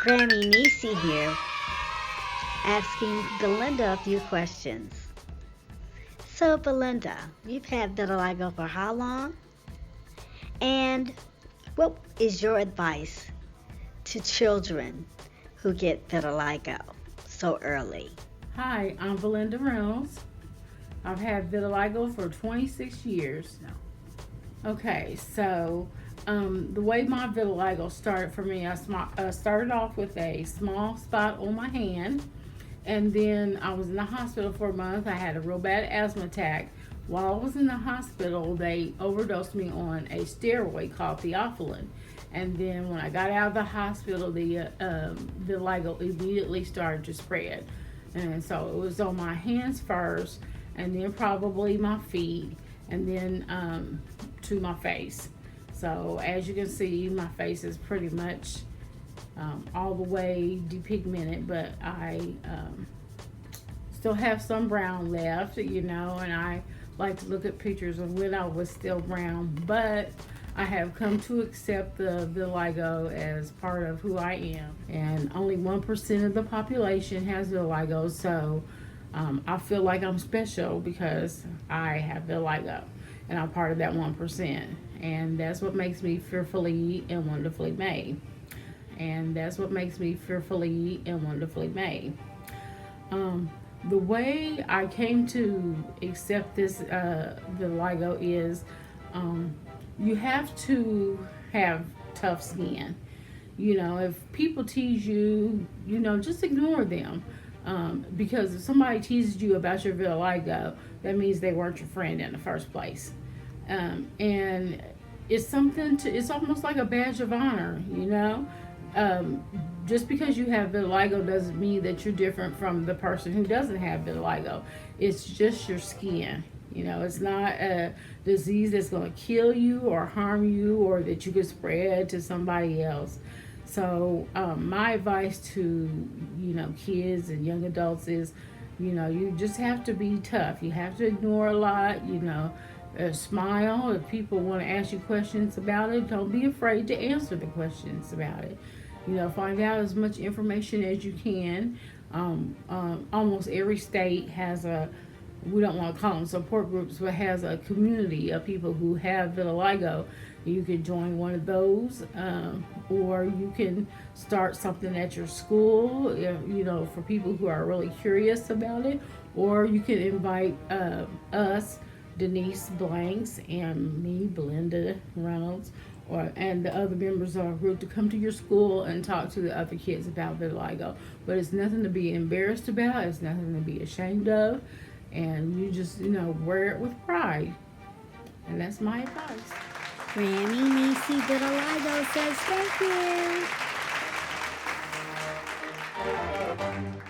Grammee Neecie here, asking Belinda a few questions. So, Belinda, you've had vitiligo for how long? And what is your advice to children who get vitiligo so early? Hi, I'm Belinda Reynolds. I've had vitiligo for 26 years now. Okay, so the way my vitiligo started for me, I started off with a small spot on my hand, and then I was in the hospital for a month. I had a real bad asthma attack. While I was in the hospital, they overdosed me on a steroid called theophylline. And then when I got out of the hospital, the vitiligo immediately started to spread. And so it was on my hands first, and then probably my feet, and then to my face. So as you can see, my face is pretty much all the way depigmented, but I still have some brown left, and I like to look at pictures of when I was still brown, but I have come to accept the vitiligo as part of who I am, and only 1% of the population has vitiligo, so I feel like I'm special because I have vitiligo, and I'm part of that 1%, and that's what makes me fearfully and wonderfully made. And that's what makes me fearfully and wonderfully made. The way I came to accept this vitiligo is you have to have tough skin. If people tease you, just ignore them. Because if somebody teases you about your vitiligo, that means they weren't your friend in the first place. And it's almost like a badge of honor, just because you have vitiligo doesn't mean that you're different from the person who doesn't have vitiligo. It's just your skin. It's not a disease that's going to kill you or harm you or that you could spread to somebody else. So my advice to, kids and young adults is, you just have to be tough. You have to ignore a lot, smile. If people want to ask you questions about it, don't be afraid to answer the questions about it. Find out as much information as you can. Almost every state has we don't want to call them support groups, but has a community of people who have vitiligo. You can join one of those, or you can start something at your school, for people who are really curious about it, or you can invite us, Denise Blanks, and me, Belinda Reynolds, and the other members of our group to come to your school and talk to the other kids about vitiligo. But it's nothing to be embarrassed about. It's nothing to be ashamed of. And you just, wear it with pride. And that's my advice. Grammee Neecie Vitiligo says thank you.